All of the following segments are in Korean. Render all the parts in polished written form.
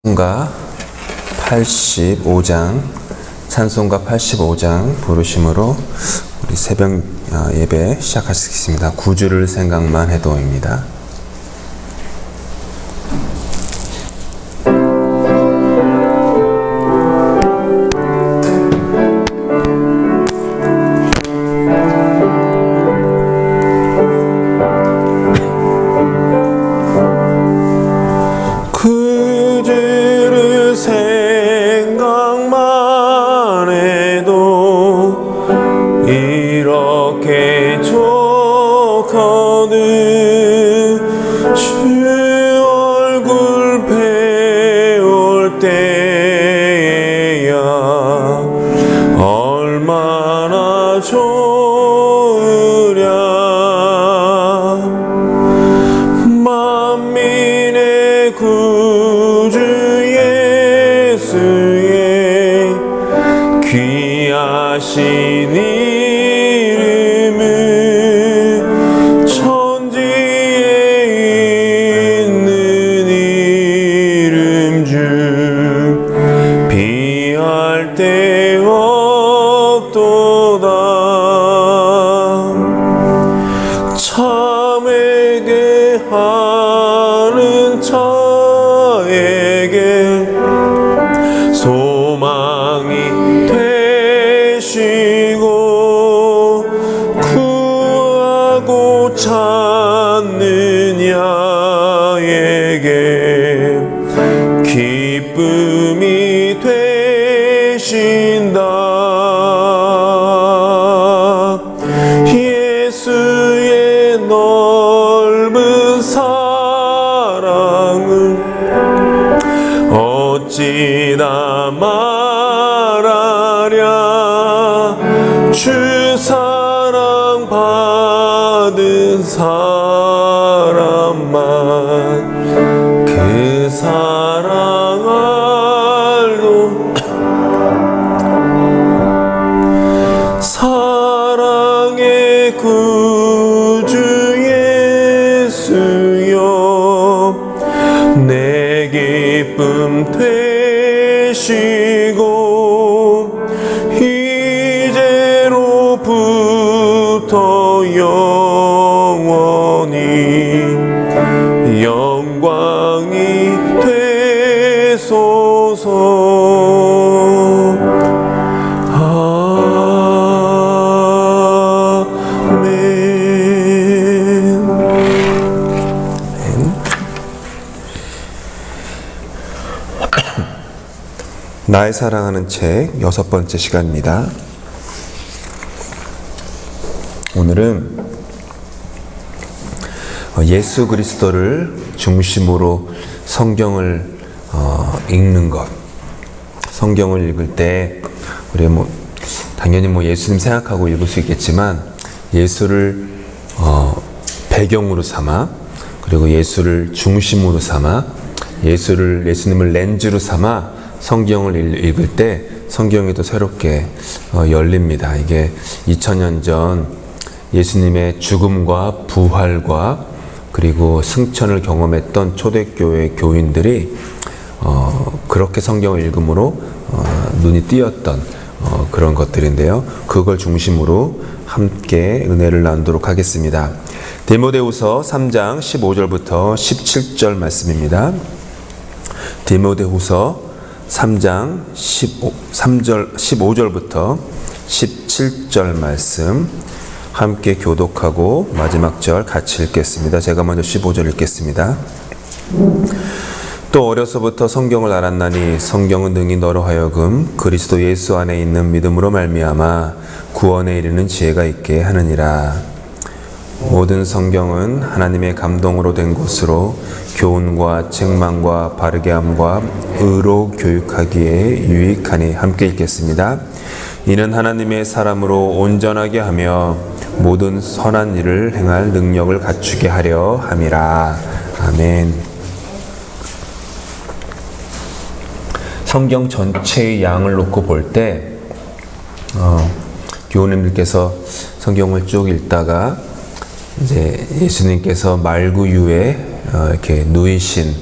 찬송가 85장, 찬송가 85장 부르심으로 우리 새벽 예배 시작할 수 있습니다. 구주를 생각만 해도입니다. 생각만 해도 이렇게 좋거든. 주 얼굴 배울 때야 얼마나 좋으랴. 만민의 구주 예수의 귀하신 이름은 천지에 있는 이름 중 비할 데 없도다. 참에게 하는 자에게 소망이 되시고 구하고 찾는 야에게 기쁨이 되신다. 예수의 넓은 사랑을 어찌나 말하랴. 주 사랑 받은 사람만 그 사랑 알도. 사랑의 구주 예수여 내 기쁨 되시고 이제로부터 영원히 영광이 되소서. 나의 사랑하는 책 6번째 시간입니다. 오늘은 예수 그리스도를 중심으로 성경을 읽는 것. 성경을 읽을 때 우리 당연히 예수님 생각하고 읽을 수 있겠지만 예수를 배경으로 삼아, 그리고 예수를 중심으로 삼아, 예수님을 렌즈로 삼아 성경을 읽을 때 성경이 또 새롭게 열립니다. 이게 2000년 전 예수님의 죽음과 부활과 그리고 승천을 경험했던 초대교회 교인들이 그렇게 성경을 읽음으로 눈이 띄었던 그런 것들인데요. 그걸 중심으로 함께 은혜를 나누도록 하겠습니다. 디모데후서 3장 15절부터 17절 말씀입니다. 디모데후서 3장 15절부터 17절 말씀 함께 교독하고 마지막 절 같이 읽겠습니다. 제가 먼저 15절 읽겠습니다. 또 어려서부터 성경을 알았나니 성경은 능히 너로 하여금 그리스도 예수 안에 있는 믿음으로 말미암아 구원에 이르는 지혜가 있게 하느니라. 모든 성경은 하나님의 감동으로 된 것으로 교훈과 책망과 바르게 함과 의로 교육하기에 유익하니. 함께 읽겠습니다. 이는 하나님의 사람으로 온전하게 하며 모든 선한 일을 행할 능력을 갖추게 하려 함이라. 아멘. 성경 전체의 양을 놓고 볼 때 교우님들께서 성경을 쭉 읽다가 이제 예수님께서 말구유에 이렇게 누이신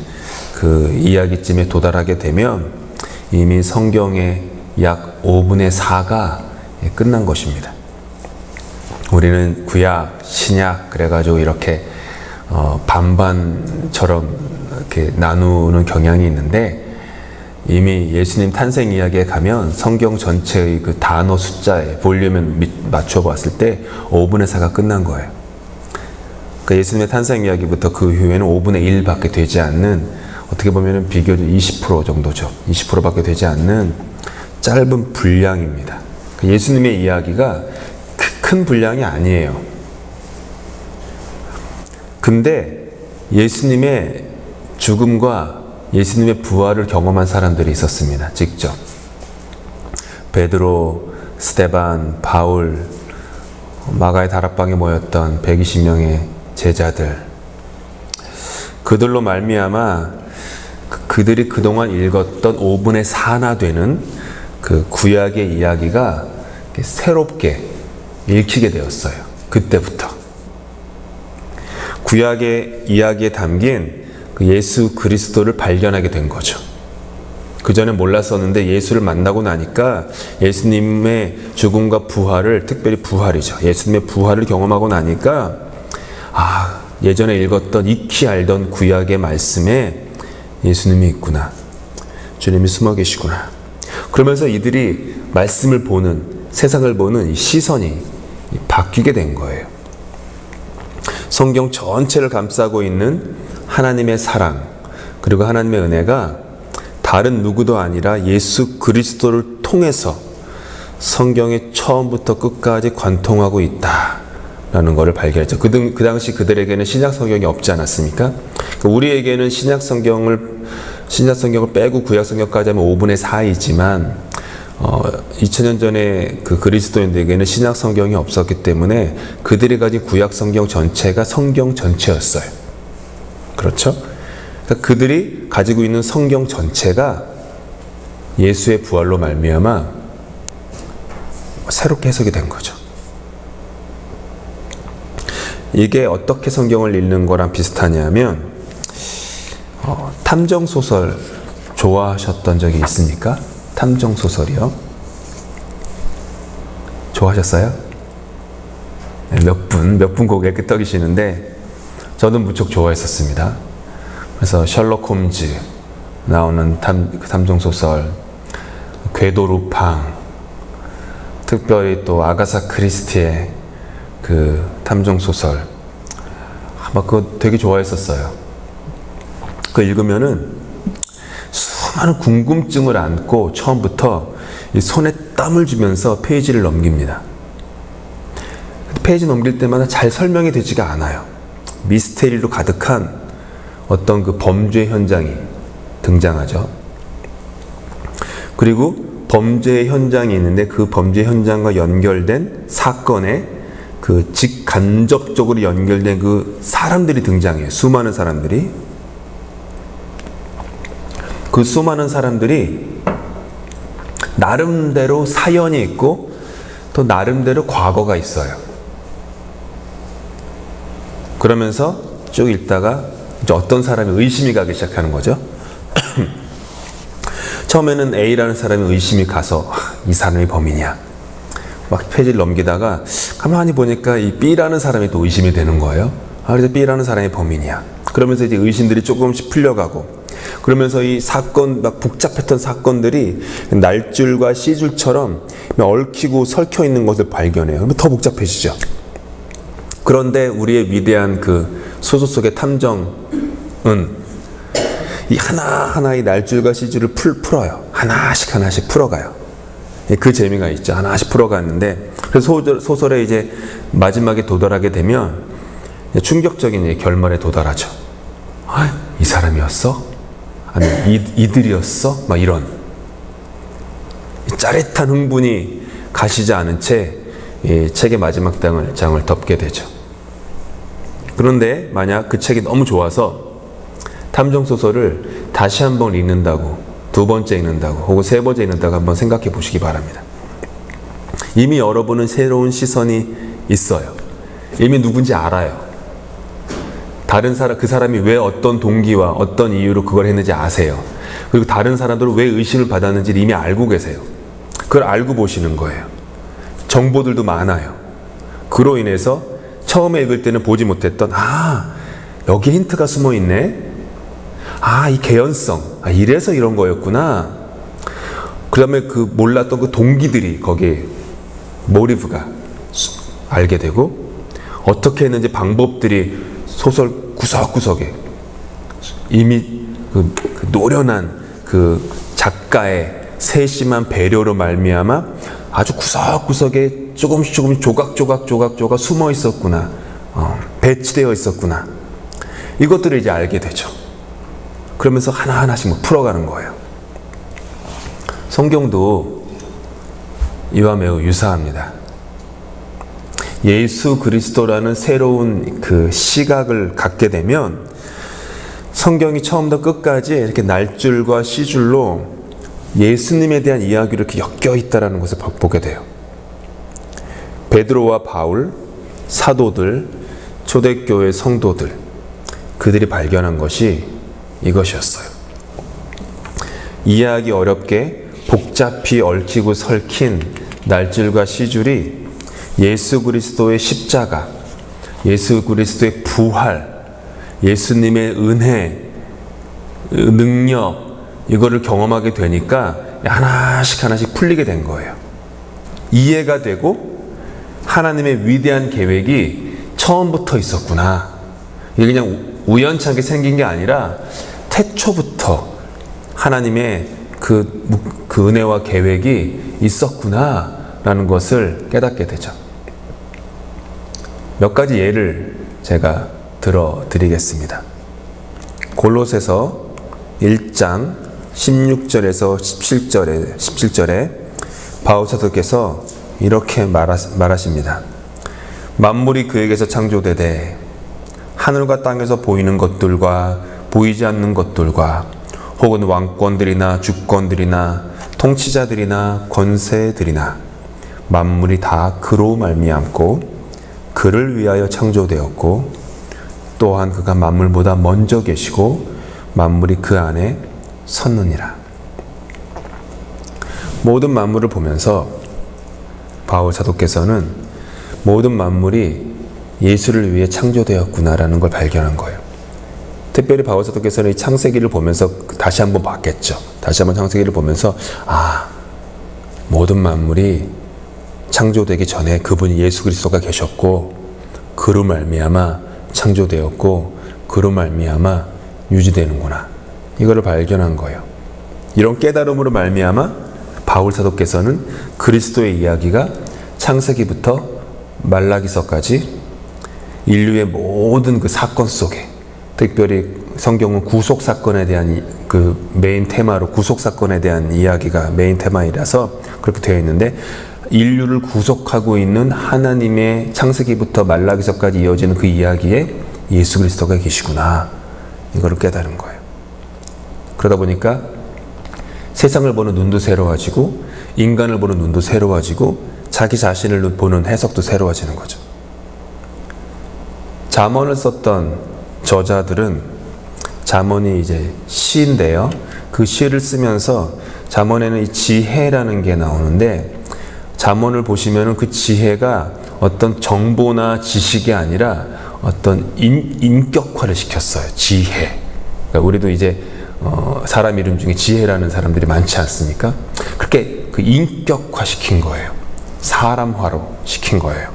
그 이야기쯤에 도달하게 되면 이미 성경의 약 5분의 4가 끝난 것입니다. 우리는 구약, 신약 그래가지고 이렇게 반반처럼 이렇게 나누는 경향이 있는데 이미 예수님 탄생 이야기에 가면 성경 전체의 그 단어 숫자에 볼륨을 맞춰 봤을 때 5분의 4가 끝난 거예요. 그러니까 예수님의 탄생 이야기부터 그 후에는 5분의 1밖에 되지 않는, 어떻게 보면 비교적 20% 정도죠. 20%밖에 되지 않는 짧은 분량입니다. 예수님의 이야기가 큰 분량이 아니에요. 근데 예수님의 죽음과 예수님의 부활을 경험한 사람들이 있었습니다. 직접. 베드로, 스데반, 바울, 마가의 다락방에 모였던 120명의 제자들. 그들로 말미암아 그들이 그동안 읽었던 5분의 4나 되는 그 구약의 이야기가 새롭게 읽히게 되었어요. 그때부터. 구약의 이야기에 담긴 그 예수 그리스도를 발견하게 된 거죠. 그 전에 몰랐었는데 예수를 만나고 나니까 예수님의 죽음과 부활을, 특별히 부활이죠. 예수님의 부활을 경험하고 나니까 예전에 읽었던 익히 알던 구약의 말씀에 예수님이 있구나. 주님이 숨어 계시구나. 그러면서 이들이 말씀을 보는, 세상을 보는 이 시선이 바뀌게 된 거예요. 성경 전체를 감싸고 있는 하나님의 사랑, 그리고 하나님의 은혜가 다른 누구도 아니라 예수 그리스도를 통해서 성경의 처음부터 끝까지 관통하고 있다라는 것을 발견했죠. 그 당시 그들에게는 신약 성경이 없지 않았습니까? 우리에게는 신약 성경을 빼고 구약 성경까지 하면 5분의 4이지만 2000년 전에 그 그리스도인들에게는 신약 성경이 없었기 때문에 그들이 가진 구약 성경 전체가 성경 전체였어요. 그렇죠? 그러니까 그들이 가지고 있는 성경 전체가 예수의 부활로 말미암아 새롭게 해석이 된 거죠. 이게 어떻게 성경을 읽는 거랑 비슷하냐면 탐정소설 좋아하셨던 적이 있습니까? 탐정소설이요? 좋아하셨어요? 몇 분 고개 끄덕이시는데 저는 무척 좋아했었습니다. 그래서 셜록 홈즈 나오는 탐정소설, 궤도 루팡, 특별히 또 아가사 크리스티의 그 탐정소설, 그거 되게 좋아했었어요. 그거 읽으면은 수많은 궁금증을 안고 처음부터 이 손에 땀을 주면서 페이지를 넘깁니다. 페이지 넘길 때마다 잘 설명이 되지가 않아요. 미스테리로 가득한 어떤 그 범죄 현장이 등장하죠. 그리고 범죄 현장이 있는데 그 범죄 현장과 연결된 사건에 그 직간접적으로 연결된 그 사람들이 등장해요. 수많은 사람들이. 그 수많은 사람들이 나름대로 사연이 있고 또 나름대로 과거가 있어요. 그러면서 쭉 읽다가 이제 어떤 사람이 의심이 가기 시작하는 거죠. 처음에는 A라는 사람이 의심이 가서 이 사람이 범인이야. 막 페이지를 넘기다가 가만히 보니까 이 B라는 사람이 또 의심이 되는 거예요. 그래서 B라는 사람이 범인이야. 그러면서 이제 의심들이 조금씩 풀려가고, 그러면서 이 사건, 막 복잡했던 사건들이 날줄과 씨줄처럼 얽히고 설켜 있는 것을 발견해요. 그러면 더 복잡해지죠. 그런데 우리의 위대한 그 소설 속의 탐정은 이 하나하나의 날줄과 씨줄을 풀어요. 하나씩 풀어가요. 그 재미가 있죠. 하나씩 풀어가는데, 그래서 소설의 이제 마지막에 도달하게 되면 충격적인 결말에 도달하죠. 이 사람이었어? 아니 이들이었어? 막 이런 짜릿한 흥분이 가시지 않은 채 책의 마지막 장을 덮게 되죠. 그런데 만약 그 책이 너무 좋아서 탐정소설을 다시 한번 읽는다고, 두 번째 읽는다고, 혹은 세 번째 읽는다고 한번 생각해 보시기 바랍니다. 이미 여러분은 새로운 시선이 있어요. 이미 누군지 알아요. 그 사람이 왜 어떤 동기와 어떤 이유로 그걸 했는지 아세요. 그리고 다른 사람들은 왜 의심을 받았는지를 이미 알고 계세요. 그걸 알고 보시는 거예요. 정보들도 많아요. 그로 인해서 처음에 읽을 때는 보지 못했던 여기 힌트가 숨어 있네. 이 개연성. 이래서 이런 거였구나. 그 다음에 그 몰랐던 그 동기들이 거기에 모티브가 알게 되고, 어떻게 했는지 방법들이 소설 구석구석에 이미 그 노련한 그 작가의 세심한 배려로 말미암아 아주 구석구석에 조금씩 조각 숨어 있었구나. 배치되어 있었구나. 이것들을 이제 알게 되죠. 그러면서 하나하나씩 풀어가는 거예요. 성경도 이와 매우 유사합니다. 예수 그리스도라는 새로운 그 시각을 갖게 되면 성경이 처음부터 끝까지 이렇게 날줄과 시줄로 예수님에 대한 이야기를 이렇게 엮여 있다는 것을 보게 돼요. 베드로와 바울, 사도들, 초대교회 성도들, 그들이 발견한 것이 이것이었어요. 이해하기 어렵게 복잡히 얽히고 설킨 날줄과 시줄이 예수 그리스도의 십자가, 예수 그리스도의 부활, 예수님의 은혜, 능력, 이거를 경험하게 되니까 하나씩 풀리게 된 거예요. 이해가 되고 하나님의 위대한 계획이 처음부터 있었구나. 이게 그냥 우연찮게 생긴 게 아니라 태초부터 하나님의 그 은혜와 계획이 있었구나라는 것을 깨닫게 되죠. 몇 가지 예를 제가 들어드리겠습니다. 골로새서 1장 16절에서 17절에 바울 사도께서 이렇게 말하십니다. 만물이 그에게서 창조되되 하늘과 땅에서 보이는 것들과 보이지 않는 것들과 혹은 왕권들이나 주권들이나 통치자들이나 권세들이나 만물이 다 그로 말미암고 그를 위하여 창조되었고 또한 그가 만물보다 먼저 계시고 만물이 그 안에 섰느니라. 모든 만물을 보면서 바울 사도께서는 모든 만물이 예수를 위해 창조되었구나라는 걸 발견한 거예요. 특별히 바울 사도께서는 이 창세기를 보면서 다시 한번 봤겠죠. 다시 한번 창세기를 보면서 모든 만물이 창조되기 전에 그분이 예수 그리스도가 계셨고 그로 말미암아 창조되었고 그로 말미암아 유지되는구나. 이거를 발견한 거예요. 이런 깨달음으로 말미암아 바울 사도께서는 그리스도의 이야기가 창세기부터 말라기서까지 인류의 모든 그 사건 속에, 특별히 성경은 구속 사건에 대한 그 메인 테마로 구속 사건에 대한 이야기가 메인 테마이라서 그렇게 되어 있는데, 인류를 구속하고 있는 하나님의 창세기부터 말라기서까지 이어지는 그 이야기에 예수 그리스도가 계시구나. 이거를 깨달은 거예요. 그러다 보니까 세상을 보는 눈도 새로워지고 인간을 보는 눈도 새로워지고 자기 자신을 보는 해석도 새로워지는 거죠. 잠언을 썼던 저자들은, 잠언이 이제 시인데요. 그 시를 쓰면서 잠언에는 이 지혜라는 게 나오는데, 잠언을 보시면은 그 지혜가 어떤 정보나 지식이 아니라 어떤 인격화를 시켰어요. 지혜. 그러니까 우리도 이제 사람 이름 중에 지혜라는 사람들이 많지 않습니까? 그렇게 그 인격화 시킨 거예요. 사람화로 시킨 거예요.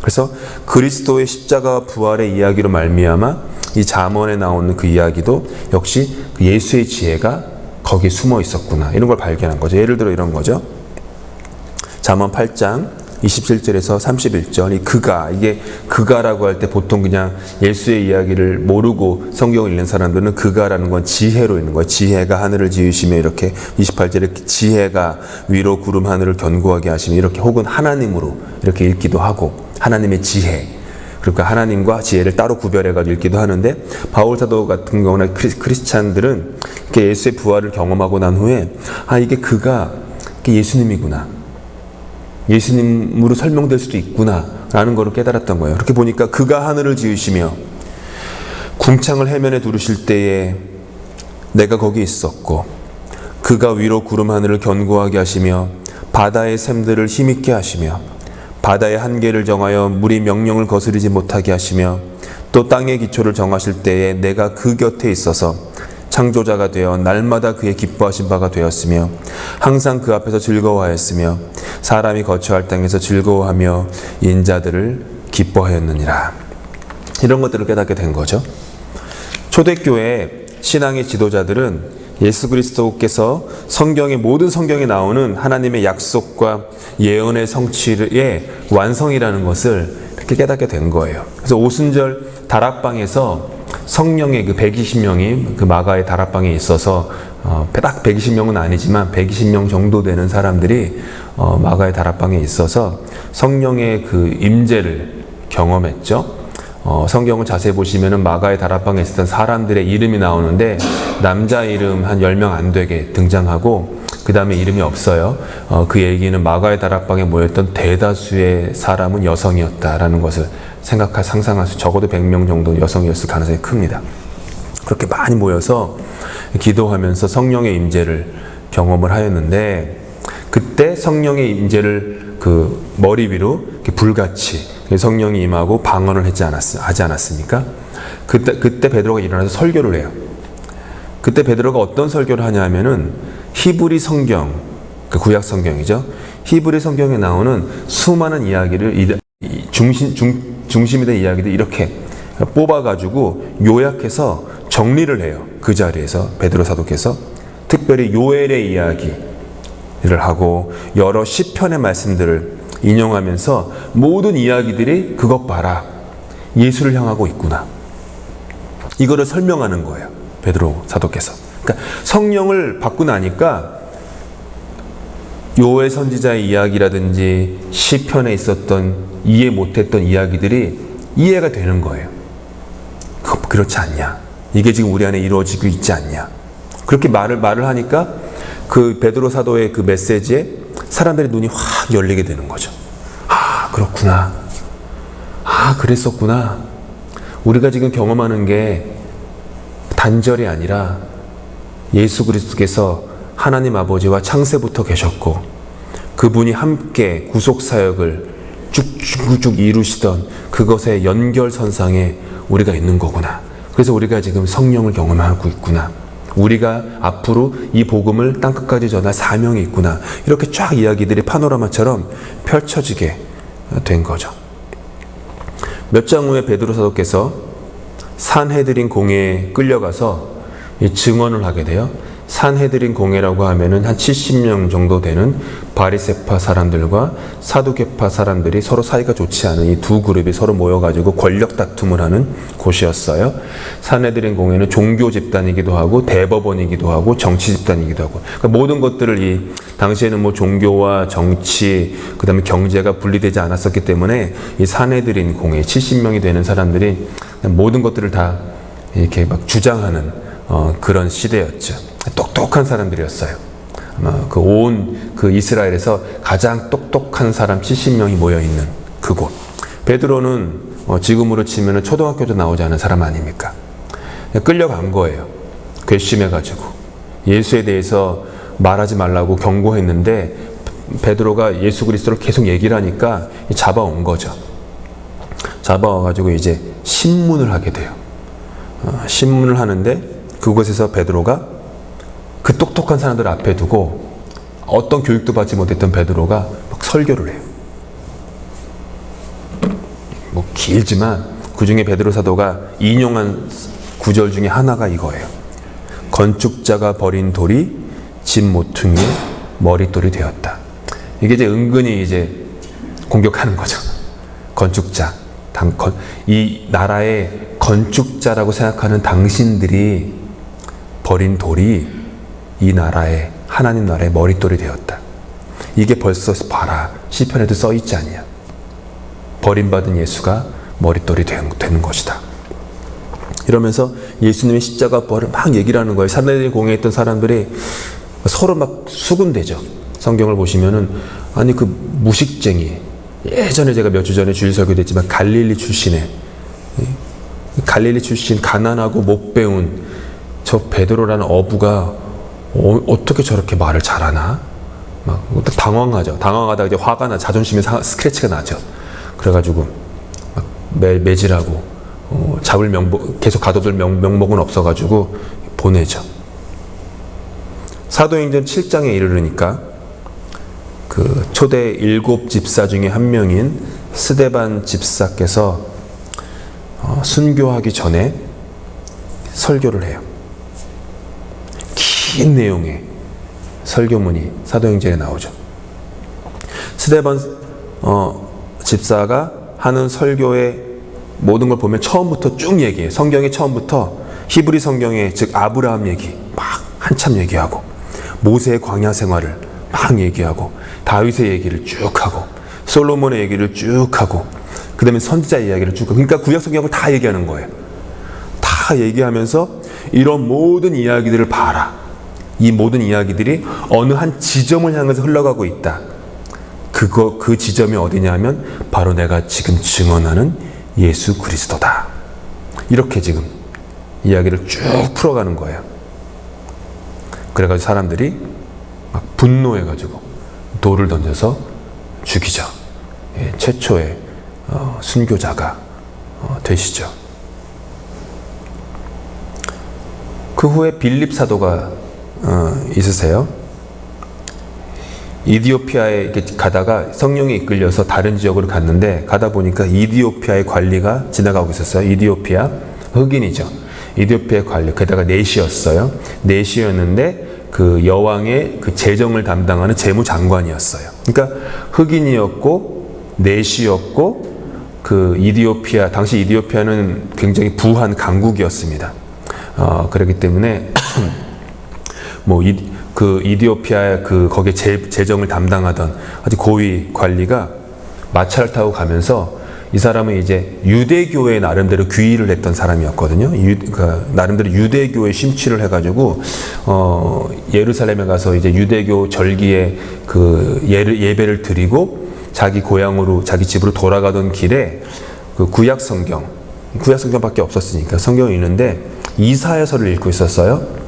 그래서 그리스도의 십자가와 부활의 이야기로 말미암아 이 잠언에 나오는 그 이야기도 역시 그 예수의 지혜가 거기에 숨어 있었구나. 이런 걸 발견한 거죠. 예를 들어 이런 거죠. 잠언 8장 27절에서 31절, 이게 그가라고 할 때 보통 그냥 예수의 이야기를 모르고 성경을 읽는 사람들은 그가라는 건 지혜로 읽는 거예요. 지혜가 하늘을 지으시며, 이렇게 28절에 지혜가 위로 구름 하늘을 견고하게 하시며, 이렇게 혹은 하나님으로 이렇게 읽기도 하고, 하나님의 지혜, 그러니까 하나님과 지혜를 따로 구별해가지고 읽기도 하는데, 바울 사도 같은 경우나 크리스찬들은 이렇게 예수의 부활을 경험하고 난 후에 이게 그가 예수님이구나, 예수님으로 설명될 수도 있구나 라는 것을 깨달았던 거예요. 그렇게 보니까 그가 하늘을 지으시며 궁창을 해면에 두르실 때에 내가 거기 있었고 그가 위로 구름 하늘을 견고하게 하시며 바다의 샘들을 힘있게 하시며 바다의 한계를 정하여 물이 명령을 거스르지 못하게 하시며 또 땅의 기초를 정하실 때에 내가 그 곁에 있어서 창조자가 되어 날마다 그의 기뻐하신 바가 되었으며 항상 그 앞에서 즐거워하였으며 사람이 거처할 땅에서 즐거워하며 인자들을 기뻐하였느니라. 이런 것들을 깨닫게 된 거죠. 초대교회 신앙의 지도자들은 예수 그리스도께서 모든 성경에 나오는 하나님의 약속과 예언의 성취의 완성이라는 것을 이렇게 깨닫게 된 거예요. 그래서 오순절 다락방에서 성령의 그 120명이 그 마가의 다락방에 있어서 딱 120명은 아니지만 120명 정도 되는 사람들이 마가의 다락방에 있어서 성령의 그 임재를 경험했죠. 성경을 자세히 보시면은 마가의 다락방에 있었던 사람들의 이름이 나오는데 남자 이름 한 10명 안 되게 등장하고 그 다음에 이름이 없어요. 그 얘기는 마가의 다락방에 모였던 대다수의 사람은 여성이었다라는 것을 상상할 수, 적어도 100명 정도 여성이었을 가능성이 큽니다. 그렇게 많이 모여서 기도하면서 성령의 임재를 경험을 하였는데 그때 성령의 임재를 그 머리 위로 불같이 성령이 임하고 방언을 하지 않았습니까? 그때 베드로가 일어나서 설교를 해요. 그때 베드로가 어떤 설교를 하냐면은 히브리 성경, 그 구약 성경이죠. 히브리 성경에 나오는 수많은 이야기를 중심이 된 이야기들 이렇게 뽑아가지고 요약해서 정리를 해요. 그 자리에서 베드로 사도께서 특별히 요엘의 이야기를 하고 여러 시편의 말씀들을 인용하면서 모든 이야기들이 그것 봐라, 예수를 향하고 있구나, 이거를 설명하는 거예요. 베드로 사도께서. 그러니까 성령을 받고 나니까 요엘 선지자의 이야기라든지 시편에 있었던 이해 못했던 이야기들이 이해가 되는 거예요. 그렇지 않냐? 이게 지금 우리 안에 이루어지고 있지 않냐? 그렇게 말을 하니까 그 베드로 사도의 그 메시지에 사람들의 눈이 확 열리게 되는 거죠. 아, 그렇구나. 아, 그랬었구나. 우리가 지금 경험하는 게 단절이 아니라 예수 그리스도께서 하나님 아버지와 창세부터 계셨고 그분이 함께 구속사역을 쭉쭉 이루시던 그것의 연결선상에 우리가 있는 거구나. 그래서 우리가 지금 성령을 경험하고 있구나. 우리가 앞으로 이 복음을 땅끝까지 전할 사명이 있구나. 이렇게 쫙 이야기들이 파노라마처럼 펼쳐지게 된 거죠. 몇 장 후에 베드로 사도께서 산헤드린 공회에 끌려가서 증언을 하게 돼요. 산헤드린 공회라고 하면은 한 70명 정도 되는 바리새파 사람들과 사두개파 사람들이 서로 사이가 좋지 않은 이 두 그룹이 서로 모여가지고 권력 다툼을 하는 곳이었어요. 산헤드린 공회는 종교 집단이기도 하고 대법원이기도 하고 정치 집단이기도 하고, 그러니까 모든 것들을 이 당시에는 뭐 종교와 정치, 그다음에 경제가 분리되지 않았었기 때문에 이 산헤드린 공회 70명이 되는 사람들이 모든 것들을 다 이렇게 막 주장하는 그런 시대였죠. 똑똑한 사람들이었어요. 아마 그 이스라엘에서 가장 똑똑한 사람 70명이 모여있는 그곳. 베드로는 지금으로 치면 초등학교도 나오지 않은 사람 아닙니까? 끌려간 거예요. 괘씸해가지고. 예수에 대해서 말하지 말라고 경고했는데 베드로가 예수 그리스도를 계속 얘기를 하니까 잡아온 거죠. 잡아와가지고 이제 신문을 하게 돼요. 신문을 하는데 그곳에서 베드로가 그 똑똑한 사람들 앞에 두고 어떤 교육도 받지 못했던 베드로가 막 설교를 해요. 뭐 길지만 그 중에 베드로 사도가 인용한 구절 중에 하나가 이거예요. 건축자가 버린 돌이 집 모퉁이의 머릿돌이 되었다. 이게 이제 은근히 이제 공격하는 거죠. 건축자, 이 나라의 건축자라고 생각하는 당신들이 버린 돌이 이 나라의 하나님 나라의 머릿돌이 되었다. 이게 벌써 봐라, 시편에도 써 있지 않냐. 버림받은 예수가 머릿돌이 되는 것이다. 이러면서 예수님의 십자가 부활을 막 얘기를 하는 거예요. 산헤드린 공회에 있던 사람들이 서로 막 수군대죠. 성경을 보시면은 아니 그 무식쟁이, 예전에 제가 몇 주 전에 주일 설교됐지만 갈릴리 출신의 갈릴리 출신 가난하고 못 배운 저 베드로라는 어부가 어떻게 저렇게 말을 잘하나? 막 당황하죠. 당황하다가 이제 화가 나, 자존심에 스크래치가 나죠. 그래가지고 막 매질하고 잡을 계속 가둬둘 명목은 없어가지고 보내죠. 사도행전 7장에 이르르니까 그 초대 7 집사 중에 한 명인 스데반 집사께서 순교하기 전에 설교를 해요. 긴 내용의 설교문이 사도행전에 나오죠. 스데반 집사가 하는 설교의 모든 걸 보면 처음부터 쭉 얘기해요. 성경의 처음부터 히브리 성경의 즉 아브라함 얘기 막 한참 얘기하고 모세의 광야 생활을 막 얘기하고 다윗의 얘기를 쭉 하고 솔로몬의 얘기를 쭉 하고 그 다음에 선지자 이야기를 쭉 하고 그러니까 구약 성경을 다 얘기하는 거예요. 다 얘기하면서 이런 모든 이야기들을 봐라. 이 모든 이야기들이 어느 한 지점을 향해서 흘러가고 있다. 그 지점이 어디냐면 바로 내가 지금 증언하는 예수 그리스도다. 이렇게 지금 이야기를 쭉 풀어가는 거예요. 그래가지고 사람들이 막 분노해가지고 돌을 던져서 죽이죠. 예, 최초의 순교자가 되시죠. 그 후에 빌립 사도가 있으세요. 이디오피아에 이렇게 가다가 성령이 이끌려서 다른 지역으로 갔는데 가다 보니까 이디오피아의 관리가 지나가고 있었어요. 이디오피아 흑인이죠. 이디오피아의 관리 게다가 내시였어요. 내시였는데 그 여왕의 그 재정을 담당하는 재무장관이었어요. 그러니까 흑인이었고 내시였고 그 이디오피아 당시 이디오피아는 굉장히 부한 강국이었습니다. 그렇기 때문에 뭐 그 이디오피아 거기에 재정을 담당하던 아주 고위 관리가 마차를 타고 가면서 이 사람은 이제 유대교에 나름대로 귀의를 했던 사람이었거든요. 나름대로 유대교에 심취를 해가지고 예루살렘에 가서 이제 유대교 절기에 그 예배를 드리고 자기 고향으로 자기 집으로 돌아가던 길에 그 구약 성경밖에 없었으니까 성경이 있는데 이사야서를 읽고 있었어요.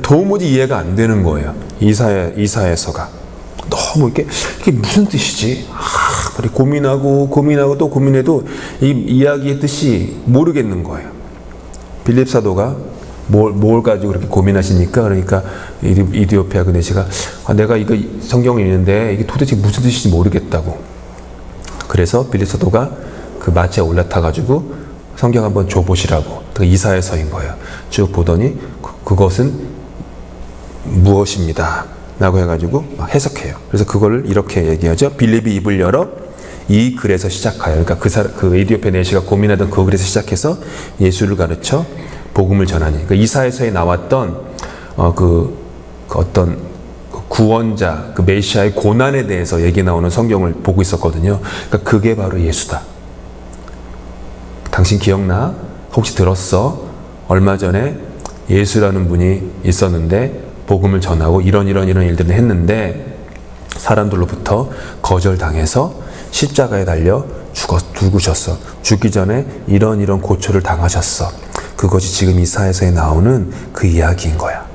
도무지 이해가 안 되는 거예요. 이사야서가 너무 이게 무슨 뜻이지? 그래 고민하고 또 고민해도 이 이야기의 뜻이 모르겠는 거예요. 빌립 사도가 뭘 가지고 그렇게 고민하시니까 그러니까 이디오피아 그 내시가 내가 이거 성경에 있는데 이게 도대체 무슨 뜻인지 모르겠다고. 그래서 빌립 사도가 그 마차에 올라타 가지고 성경 한번 줘보시라고. 이사야서인 거예요. 쭉 보더니 그것은 무엇입니다. 라고 해가지고 막 해석해요. 그래서 그거를 이렇게 얘기하죠. 빌립이 입을 열어 이 글에서 시작하여. 그러니까 그 에디오피아 내시가 고민하던 그 글에서 시작해서 예수를 가르쳐 복음을 전하니. 그러니까 이사야서에 나왔던 그 어떤 구원자, 그 메시아의 고난에 대해서 얘기 나오는 성경을 보고 있었거든요. 그러니까 그게 바로 예수다. 당신 기억나? 혹시 들었어? 얼마 전에 예수라는 분이 있었는데 복음을 전하고 이런 일들을 했는데 사람들로부터 거절당해서 십자가에 달려 죽으셨어. 죽기 전에 이런 고초를 당하셨어. 그것이 지금 이사야서에 나오는 그 이야기인 거야.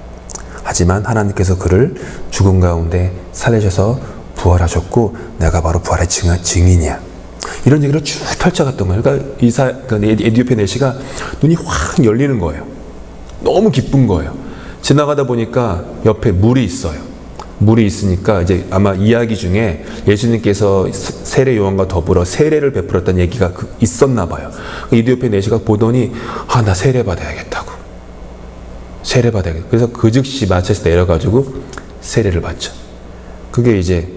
하지만 하나님께서 그를 죽음 가운데 살리셔서 부활하셨고 내가 바로 부활의 증인이야. 이런 얘기를 쭉 펼쳐갔던 거예요. 그러니까 에디오피아 내시가 눈이 확 열리는 거예요. 너무 기쁜 거예요. 지나가다 보니까 옆에 물이 있어요. 물이 있으니까 이제 아마 이야기 중에 예수님께서 세례 요한과 더불어 세례를 베풀었다는 얘기가 있었나 봐요. 이디오피아 내시가 보더니 나 세례 받아야겠다고. 세례 받아야겠다. 그래서 그 즉시 마차에서 내려가지고 세례를 받죠. 그게 이제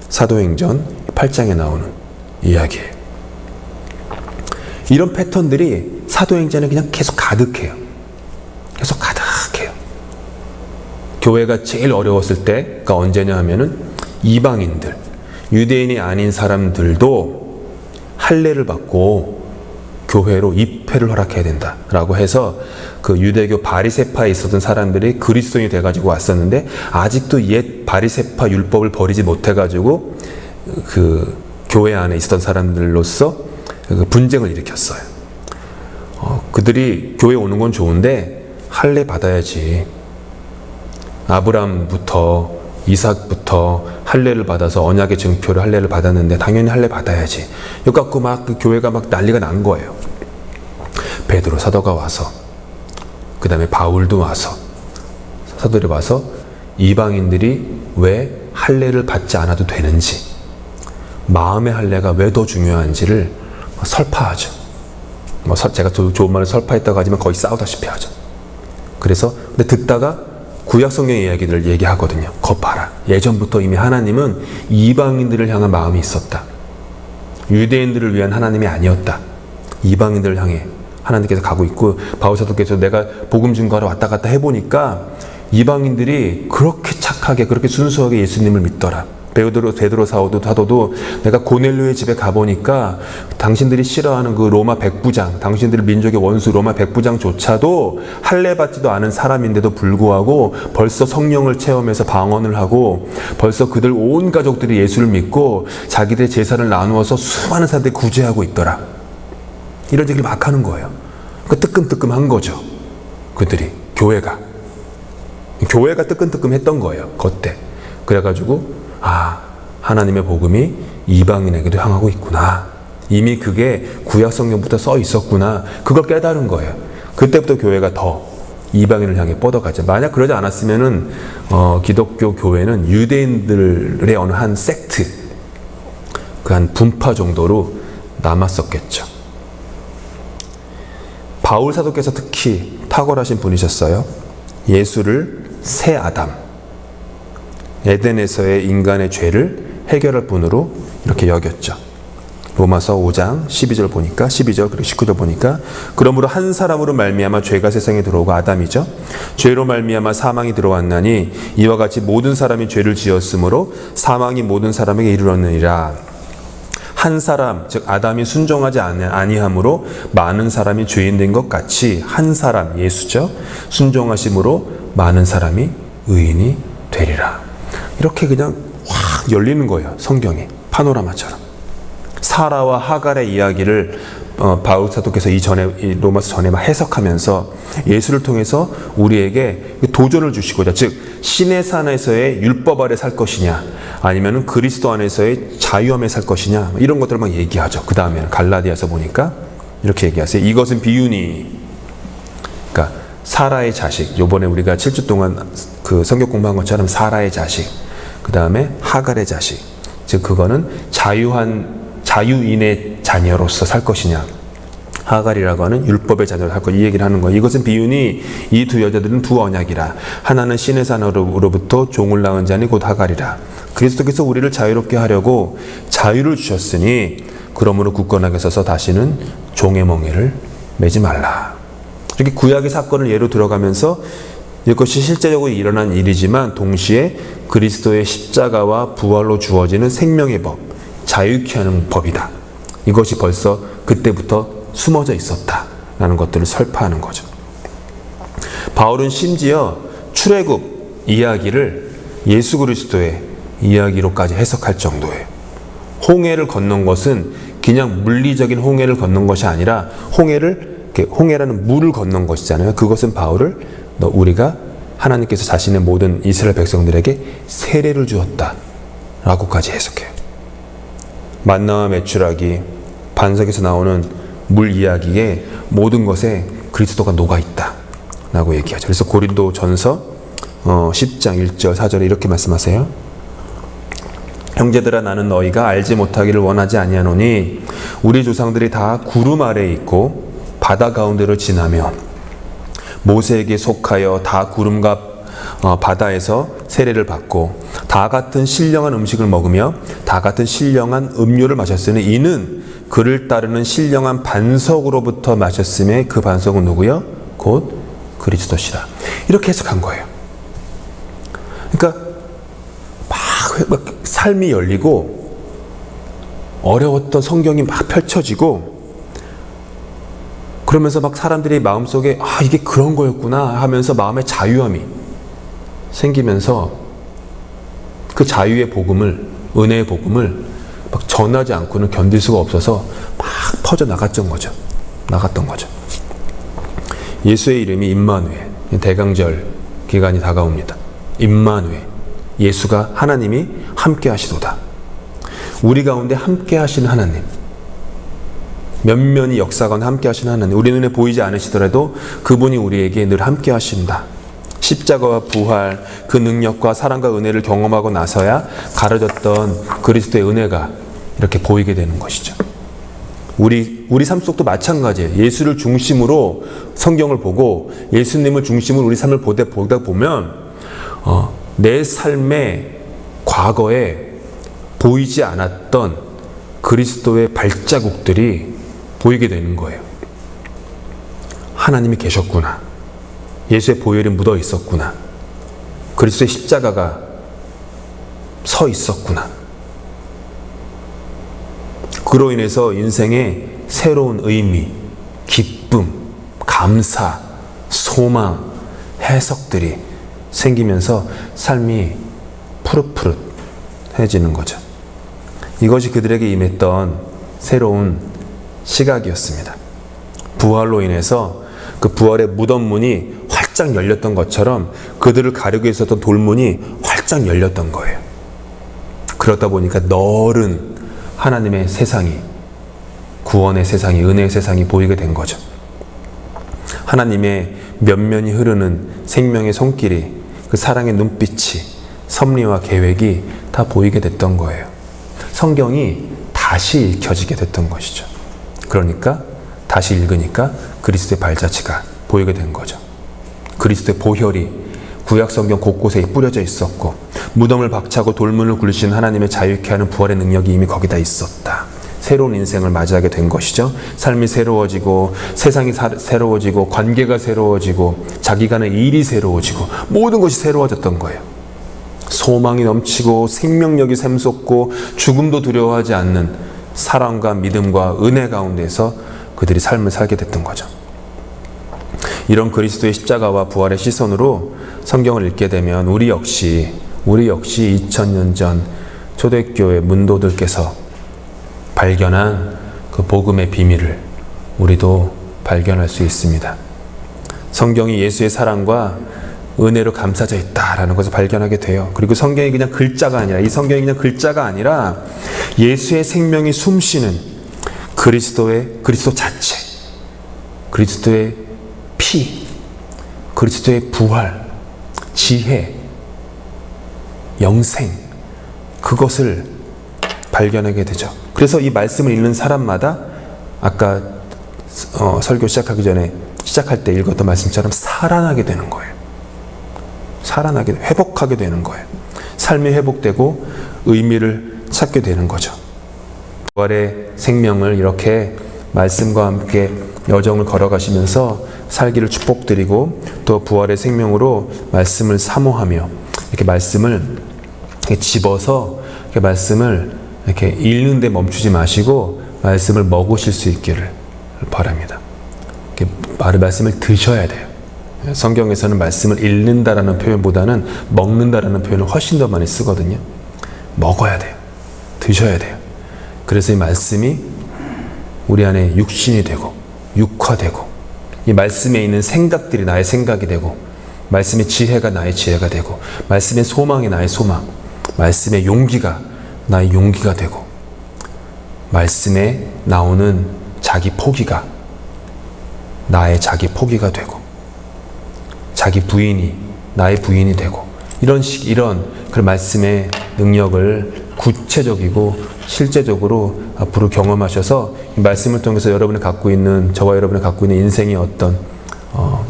사도행전 8장에 나오는 이야기예요. 이런 패턴들이 사도행전에 그냥 계속 가득해요. 계속 가득해요. 교회가 제일 어려웠을 때가 언제냐 하면은 이방인들, 유대인이 아닌 사람들도 할례를 받고 교회로 입회를 허락해야 된다라고 해서 그 유대교 바리새파에 있었던 사람들이 그리스도인이 돼가지고 왔었는데 아직도 옛 바리새파 율법을 버리지 못해가지고 그 교회 안에 있었던 사람들로서 그 분쟁을 일으켰어요. 그들이 교회 오는 건 좋은데 할례 받아야지. 아브라함부터 이삭부터 할례를 받아서 언약의 증표를 할례를 받았는데 당연히 할례 받아야지. 이거 갖고 막 그 교회가 막 난리가 난 거예요. 베드로 사도가 와서, 그 다음에 바울도 와서, 사도들이 와서 이방인들이 왜 할례를 받지 않아도 되는지, 마음의 할례가 왜 더 중요한지를 설파하죠. 제가 좋은 말을 설파했다고 하지만 거의 싸우다시피 하죠. 그래서 근데 듣다가 구약 성경 이야기들을 얘기하거든요. 거 봐라. 예전부터 이미 하나님은 이방인들을 향한 마음이 있었다. 유대인들을 위한 하나님이 아니었다. 이방인들을 향해 하나님께서 가고 있고, 바울 사도께서 내가 복음 증거하러 왔다 갔다 해보니까 이방인들이 그렇게 착하게 그렇게 순수하게 예수님을 믿더라. 베드로 사도도 내가 고넬료의 집에 가보니까 당신들이 싫어하는 그 로마 백부장, 당신들 민족의 원수 로마 백부장조차도 할례 받지도 않은 사람인데도 불구하고 벌써 성령을 체험해서 방언을 하고 벌써 그들 온 가족들이 예수를 믿고 자기들의 재산을 나누어서 수많은 사람들이 구제하고 있더라. 이런 얘기를 막 하는 거예요. 그 뜨끔뜨끔한 거죠. 그들이 교회가 뜨끔뜨끔했던 거예요. 그때. 그래가지고 하나님의 복음이 이방인에게도 향하고 있구나. 이미 그게 구약 성경부터 써 있었구나. 그걸 깨달은 거예요. 그때부터 교회가 더 이방인을 향해 뻗어가죠. 만약 그러지 않았으면은 기독교 교회는 유대인들의 어느 한 섹트, 그 한 분파 정도로 남았었겠죠. 바울 사도께서 특히 탁월하신 분이셨어요. 예수를 새 아담, 에덴에서의 인간의 죄를 해결할 분으로 이렇게 여겼죠. 로마서 5장 12절 보니까 12절 그리고 19절 보니까 그러므로 한 사람으로 말미암아 죄가 세상에 들어오고 아담이죠. 죄로 말미암아 사망이 들어왔나니 이와 같이 모든 사람이 죄를 지었으므로 사망이 모든 사람에게 이르렀느니라. 한 사람 즉 아담이 순종하지 아니함으로 많은 사람이 죄인 된 것 같이 한 사람 예수죠. 순종하심으로 많은 사람이 의인이 되리라. 이렇게 그냥 확 열리는 거예요. 성경이 파노라마처럼. 사라와 하갈의 이야기를 바울 사도께서 이 로마서 전에 막 해석하면서 예수를 통해서 우리에게 도전을 주시고자, 즉 신의 산에서의 율법 아래 살 것이냐 아니면 그리스도 안에서의 자유함에 살 것이냐 이런 것들을 막 얘기하죠. 그 다음에는 갈라디아서 보니까 이렇게 얘기하세요. 이것은 비유니, 그러니까 사라의 자식, 요번에 우리가 7주 동안 그 성경 공부한 것처럼 사라의 자식, 그 다음에 하갈의 자식, 즉 그거는 자유인의 자녀로서 살 것이냐, 하갈이라고 하는 율법의 자녀로 살 것이냐, 이 얘기를 하는 거예요. 이것은 비유니 이 두 여자들은 두 언약이라. 하나는 신의 산으로부터 종을 낳은 자니 곧 하갈이라. 그리스도께서 우리를 자유롭게 하려고 자유를 주셨으니 그러므로 굳건하게 서서 다시는 종의 멍에를 매지 말라. 이렇게 구약의 사건을 예로 들어가면서 이것이 실제적으로 일어난 일이지만 동시에 그리스도의 십자가와 부활로 주어지는 생명의 법, 자유케 하는 법이다. 이것이 벌써 그때부터 숨어져 있었다라는 것들을 설파하는 거죠. 바울은 심지어 출애굽 이야기를 예수 그리스도의 이야기로까지 해석할 정도예요. 홍해를 건넌 것은 그냥 물리적인 홍해를 건넌 것이 아니라 홍해라는 물을 건넌 것이잖아요. 그것은 바울을 우리가 하나님께서 자신의 모든 이스라엘 백성들에게 세례를 주었다 라고까지 해석해요. 만나와 메추라기, 반석에서 나오는 물 이야기에 모든 것에 그리스도가 녹아있다 라고 얘기하죠. 그래서 고린도 전서 10장 1절 4절에 이렇게 말씀하세요. 형제들아, 나는 너희가 알지 못하기를 원하지 아니하노니 우리 조상들이 다 구름 아래에 있고 바다 가운데로 지나며 모세에게 속하여 다 구름과 바다에서 세례를 받고 다 같은 신령한 음식을 먹으며 다 같은 신령한 음료를 마셨으니 이는 그를 따르는 신령한 반석으로부터 마셨음에 그 반석은 누구요? 곧 그리스도시라. 이렇게 해석한 거예요. 그러니까 막 삶이 열리고 어려웠던 성경이 막 펼쳐지고 그러면서 막 사람들이 마음속에 이게 그런 거였구나 하면서 마음의 자유함이 생기면서 그 자유의 복음을, 은혜의 복음을 막 전하지 않고는 견딜 수가 없어서 막 퍼져 나갔던 거죠. 예수의 이름이 임마누엘, 대강절 기간이 다가옵니다. 임마누엘, 예수가 하나님이 함께 하시도다. 우리 가운데 함께 하시는 하나님, 면면이 역사건 함께 하시는 하나님, 우리 눈에 보이지 않으시더라도 그분이 우리에게 늘 함께 하신다. 십자가와 부활, 그 능력과 사랑과 은혜를 경험하고 나서야 가려졌던 그리스도의 은혜가 이렇게 보이게 되는 것이죠. 우리 삶 속도 마찬가지예요. 예수를 중심으로 성경을 보고 예수님을 중심으로 우리 삶을 보다 보면 내 삶의 과거에 보이지 않았던 그리스도의 발자국들이 보이게 되는 거예요. 하나님이 계셨구나. 예수의 보혈이 묻어 있었구나. 그리스도의 십자가가 서 있었구나. 그로 인해서 인생에 새로운 의미, 기쁨, 감사, 소망, 해석들이 생기면서 삶이 푸릇푸릇해지는 거죠. 이것이 그들에게 임했던 새로운 시각이었습니다. 부활로 인해서 그 부활의 무덤 문이 활짝 열렸던 것처럼 그들을 가리고 있었던 돌문이 활짝 열렸던 거예요. 그러다 보니까 넓은 하나님의 세상이, 구원의 세상이, 은혜의 세상이 보이게 된 거죠. 하나님의 면면이 흐르는 생명의 손길이, 그 사랑의 눈빛이, 섭리와 계획이 다 보이게 됐던 거예요. 성경이 다시 읽혀지게 됐던 것이죠. 그러니까 다시 읽으니까 그리스도의 발자취가 보이게 된 거죠. 그리스도의 보혈이 구약 성경 곳곳에 뿌려져 있었고, 무덤을 박차고 돌문을 굴리신 하나님의 자유케 하는 부활의 능력이 이미 거기다 있었다. 새로운 인생을 맞이하게 된 것이죠. 삶이 새로워지고, 세상이 새로워지고, 관계가 새로워지고, 자기 간의 일이 새로워지고, 모든 것이 새로워졌던 거예요. 소망이 넘치고 생명력이 샘솟고 죽음도 두려워하지 않는 사랑과 믿음과 은혜 가운데서 그들이 삶을 살게 됐던 거죠. 이런 그리스도의 십자가와 부활의 시선으로 성경을 읽게 되면 우리 역시 2000년 전 초대교회 문도들께서 발견한 그 복음의 비밀을 우리도 발견할 수 있습니다. 성경이 예수의 사랑과 은혜로 감싸져 있다라는 것을 발견하게 돼요. 그리고 성경이 그냥 글자가 아니라, 이 성경이 그냥 글자가 아니라 예수의 생명이 숨쉬는 그리스도 자체, 그리스도의 피, 그리스도의 부활, 지혜, 영생, 그것을 발견하게 되죠. 그래서 이 말씀을 읽는 사람마다 아까 설교 시작하기 전에 시작할 때 읽었던 말씀처럼 살아나게 되는 거예요. 회복하게 되는 거예요. 삶이 회복되고 의미를 찾게 되는 거죠. 부활의 생명을 이렇게 말씀과 함께 여정을 걸어가시면서 살기를 축복드리고, 또 부활의 생명으로 말씀을 사모하며 이렇게 말씀을 이렇게 집어서 이렇게 말씀을 이렇게 읽는데 멈추지 마시고 말씀을 먹으실 수 있기를 바랍니다. 이렇게 말씀을 드셔야 돼요. 성경에서는 말씀을 읽는다라는 표현보다는 먹는다라는 표현을 훨씬 더 많이 쓰거든요. 먹어야 돼요. 드셔야 돼요. 그래서 이 말씀이 우리 안에 육신이 되고 육화되고, 이 말씀에 있는 생각들이 나의 생각이 되고, 말씀의 지혜가 나의 지혜가 되고, 말씀의 소망이 나의 소망, 말씀의 용기가 나의 용기가 되고, 말씀에 나오는 자기 포기가 나의 자기 포기가 되고, 자기 부인이 나의 부인이 되고, 이런 그 말씀의 능력을 구체적이고 실제적으로 앞으로 경험하셔서 이 말씀을 통해서 여러분이 갖고 있는, 저와 여러분이 갖고 있는 인생의 어떤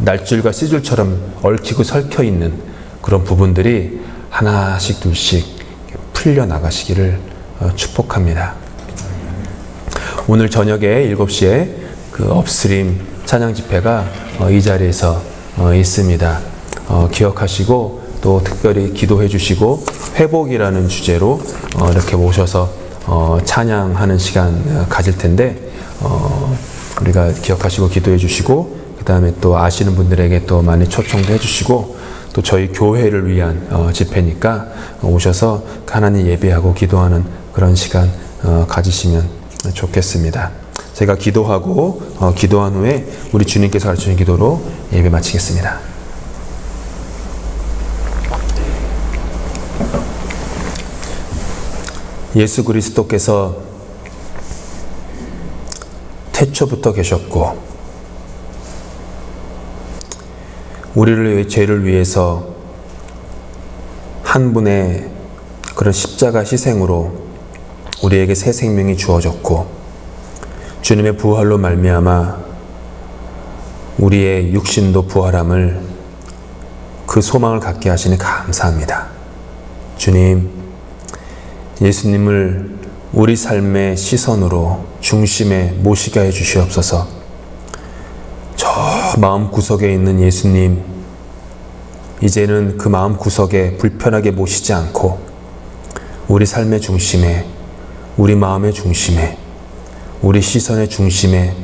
날줄과 씨줄처럼 얽히고 설켜 있는 그런 부분들이 하나씩 둘씩 풀려 나가시기를 축복합니다. 오늘 저녁에 7시에 그 업스트림 찬양 집회가 이 자리에서 있습니다. 기억하시고 또 특별히 기도해 주시고, 회복이라는 주제로 이렇게 모셔서 찬양하는 시간 가질 텐데, 우리가 기억하시고 기도해 주시고, 그 다음에 또 아시는 분들에게 또 많이 초청도 해주시고, 또 저희 교회를 위한 집회니까 오셔서 하나님 예배하고 기도하는 그런 시간 가지시면 좋겠습니다. 제가 기도하고 기도한 후에 우리 주님께서 가르치는 기도로 예배 마치겠습니다. 예수 그리스도께서 태초부터 계셨고 우리를 죄를 위해서 한 분의 그런 십자가 희생으로 우리에게 새 생명이 주어졌고 주님의 부활로 말미암아 우리의 육신도 부활함을 그 소망을 갖게 하시니 감사합니다. 주님, 예수님을 우리 삶의 시선으로 중심에 모시게 해 주시옵소서. 저 마음 구석에 있는 예수님, 이제는 그 마음 구석에 불편하게 모시지 않고 우리 삶의 중심에, 우리 마음의 중심에, 우리 시선의 중심에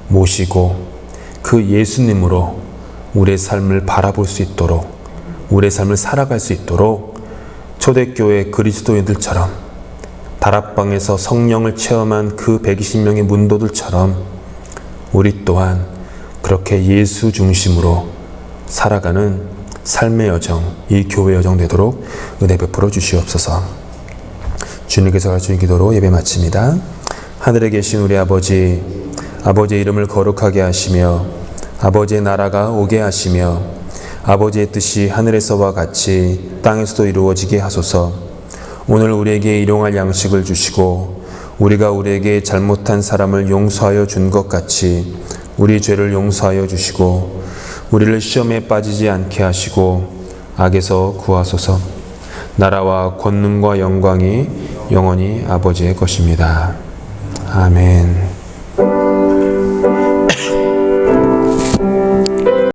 모시고 그 예수님으로 우리의 삶을 바라볼 수 있도록, 우리의 삶을 살아갈 수 있도록 초대교회 그리스도인들처럼 다락방에서 성령을 체험한 그 120명의 문도들처럼 우리 또한 그렇게 예수 중심으로 살아가는 삶의 여정, 이 교회 여정 되도록 은혜 베풀어 주시옵소서. 주님께서 가르치는 기도로 예배 마칩니다. 하늘에 계신 우리 아버지, 아버지의 이름을 거룩하게 하시며 아버지의 나라가 오게 하시며 아버지의 뜻이 하늘에서와 같이 땅에서도 이루어지게 하소서. 오늘 우리에게 일용할 양식을 주시고 우리가 우리에게 잘못한 사람을 용서하여 준 것 같이 우리 죄를 용서하여 주시고 우리를 시험에 빠지지 않게 하시고 악에서 구하소서. 나라와 권능과 영광이 영원히 아버지의 것입니다. 아멘.